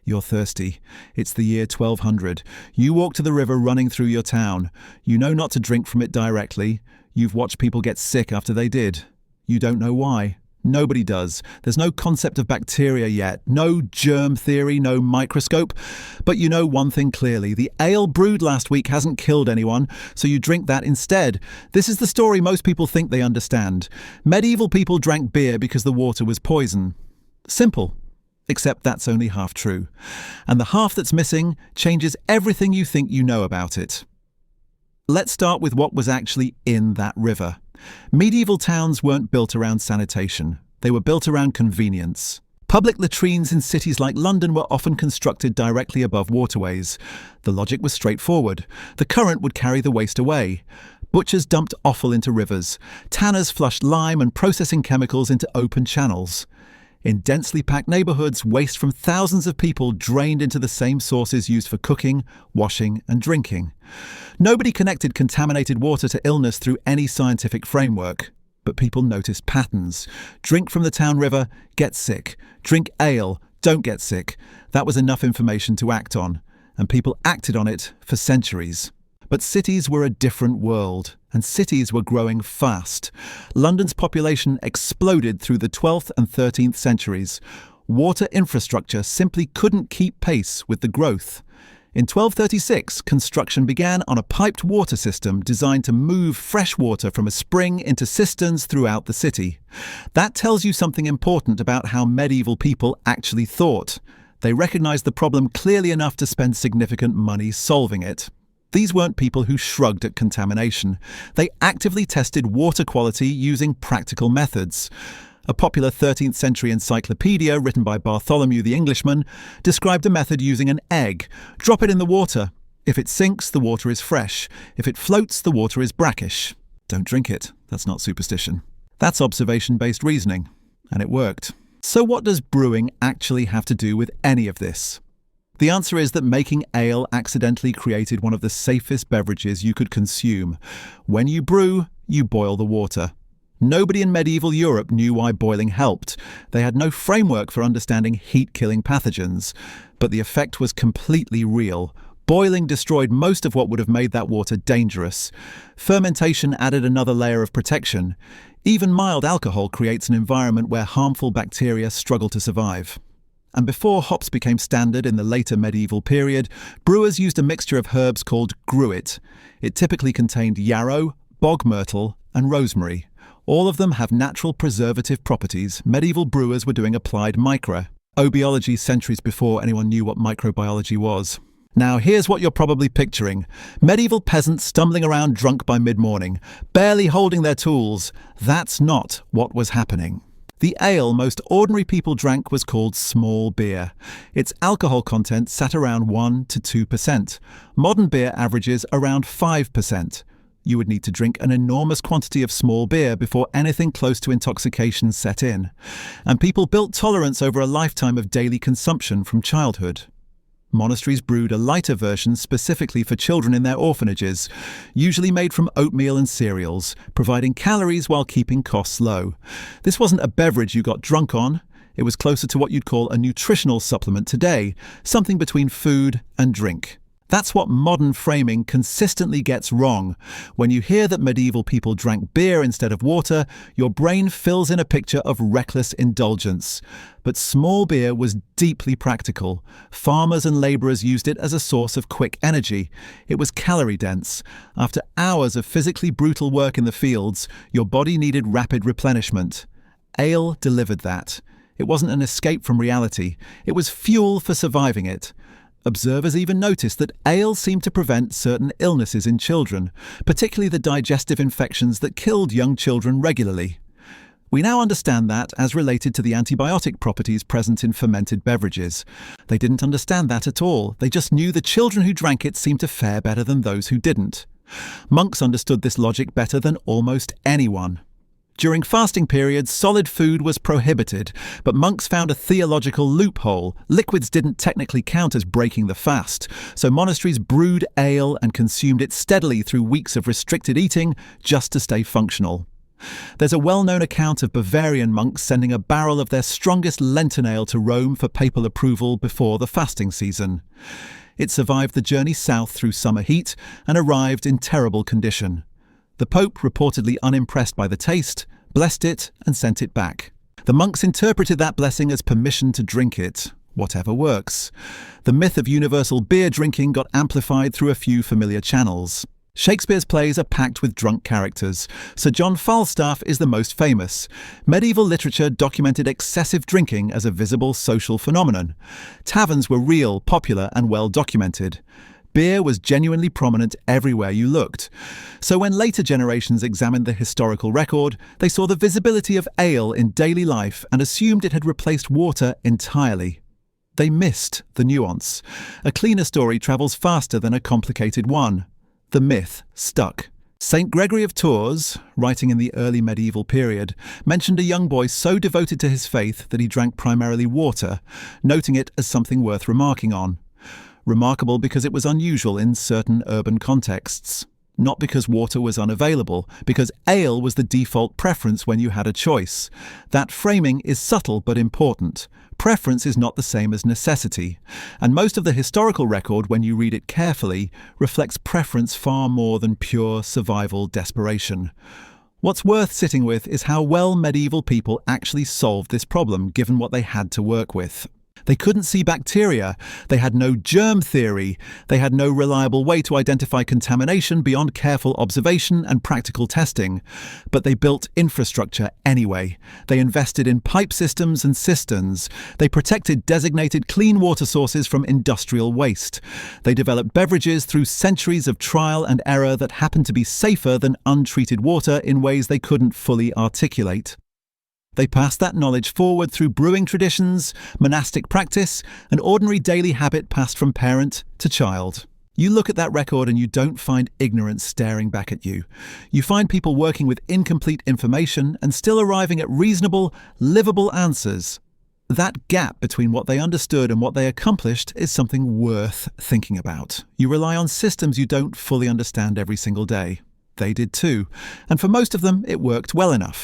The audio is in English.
You're thirsty. It's the year 1200. You walk to the river running through your town. You know not to drink from it directly. You've watched people get sick after they did. You don't know why. Nobody does. There's no concept of bacteria yet, no germ theory, no microscope. But you know one thing clearly, the ale brewed last week hasn't killed anyone, so you drink that instead. This is the story most people think they understand. Medieval people drank beer because the water was poison. Simple. Except that's only half true. And the half that's missing changes everything you think you know about it. Let's start with what was actually in that river. Medieval towns weren't built around sanitation. They were built around convenience. Public latrines in cities like London were often constructed directly above waterways. The logic was straightforward. The current would carry the waste away. Butchers dumped offal into rivers. Tanners flushed lime and processing chemicals into open channels. In densely packed neighbourhoods, waste from thousands of people drained into the same sources used for cooking, washing and drinking. Nobody connected contaminated water to illness through any scientific framework. But people noticed patterns. Drink from the town river, get sick. Drink ale, don't get sick. That was enough information to act on. And people acted on it for centuries. But cities were a different world, and cities were growing fast. London's population exploded through the 12th and 13th centuries. Water infrastructure simply couldn't keep pace with the growth. In 1236, construction began on a piped water system designed to move fresh water from a spring into cisterns throughout the city. That tells you something important about how medieval people actually thought. They recognized the problem clearly enough to spend significant money solving it. These weren't people who shrugged at contamination. They actively tested water quality using practical methods. A popular 13th century encyclopedia written by Bartholomew the Englishman described a method using an egg. Drop it in the water. If it sinks, the water is fresh. If it floats, the water is brackish. Don't drink it. That's not superstition. That's observation-based reasoning. And it worked. So what does brewing actually have to do with any of this? The answer is that making ale accidentally created one of the safest beverages you could consume. When you brew, you boil the water. Nobody in medieval Europe knew why boiling helped. They had no framework for understanding heat-killing pathogens. But the effect was completely real. Boiling destroyed most of what would have made that water dangerous. Fermentation added another layer of protection. Even mild alcohol creates an environment where harmful bacteria struggle to survive. And before hops became standard in the later medieval period, brewers used a mixture of herbs called gruit. It typically contained yarrow, bog myrtle, and rosemary. All of them have natural preservative properties. Medieval brewers were doing applied microbiology centuries before anyone knew what microbiology was. Now here's what you're probably picturing. Medieval peasants stumbling around drunk by mid-morning, barely holding their tools. That's not what was happening. The ale most ordinary people drank was called small beer. Its alcohol content sat around 1 to 2%. Modern beer averages around 5%. You would need to drink an enormous quantity of small beer before anything close to intoxication set in. And people built tolerance over a lifetime of daily consumption from childhood. Monasteries brewed a lighter version specifically for children in their orphanages, usually made from oatmeal and cereals, providing calories while keeping costs low. This wasn't a beverage you got drunk on. It was closer to what you'd call a nutritional supplement today, something between food and drink. That's what modern framing consistently gets wrong. When you hear that medieval people drank beer instead of water, your brain fills in a picture of reckless indulgence. But small beer was deeply practical. Farmers and labourers used it as a source of quick energy. It was calorie-dense. After hours of physically brutal work in the fields, your body needed rapid replenishment. Ale delivered that. It wasn't an escape from reality. It was fuel for surviving it. Observers even noticed that ale seemed to prevent certain illnesses in children, particularly the digestive infections that killed young children regularly. We now understand that as related to the antibiotic properties present in fermented beverages. They didn't understand that at all. They just knew the children who drank it seemed to fare better than those who didn't. Monks understood this logic better than almost anyone. During fasting periods, solid food was prohibited, but monks found a theological loophole. Liquids didn't technically count as breaking the fast, so monasteries brewed ale and consumed it steadily through weeks of restricted eating just to stay functional. There's a well-known account of Bavarian monks sending a barrel of their strongest Lenten ale to Rome for papal approval before the fasting season. It survived the journey south through summer heat and arrived in terrible condition. The Pope, reportedly unimpressed by the taste, blessed it and sent it back. The monks interpreted that blessing as permission to drink it. Whatever works. The myth of universal beer drinking got amplified through a few familiar channels. Shakespeare's plays are packed with drunk characters. Sir John Falstaff is the most famous. Medieval literature documented excessive drinking as a visible social phenomenon. Taverns were real, popular, and well documented. Beer was genuinely prominent everywhere you looked. So when later generations examined the historical record, they saw the visibility of ale in daily life and assumed it had replaced water entirely. They missed the nuance. A cleaner story travels faster than a complicated one. The myth stuck. St. Gregory of Tours, writing in the early medieval period, mentioned a young boy so devoted to his faith that he drank primarily water, noting it as something worth remarking on. Remarkable because it was unusual in certain urban contexts. Not because water was unavailable, because ale was the default preference when you had a choice. That framing is subtle but important. Preference is not the same as necessity, and most of the historical record, when you read it carefully, reflects preference far more than pure survival desperation. What's worth sitting with is how well medieval people actually solved this problem given what they had to work with. They couldn't see bacteria, they had no germ theory, they had no reliable way to identify contamination beyond careful observation and practical testing. But they built infrastructure anyway. They invested in pipe systems and cisterns. They protected designated clean water sources from industrial waste. They developed beverages through centuries of trial and error that happened to be safer than untreated water in ways they couldn't fully articulate. They passed that knowledge forward through brewing traditions, monastic practice, and ordinary daily habit passed from parent to child. You look at that record and you don't find ignorance staring back at you. You find people working with incomplete information and still arriving at reasonable, livable answers. That gap between what they understood and what they accomplished is something worth thinking about. You rely on systems you don't fully understand every single day. They did too, and for most of them it worked well enough.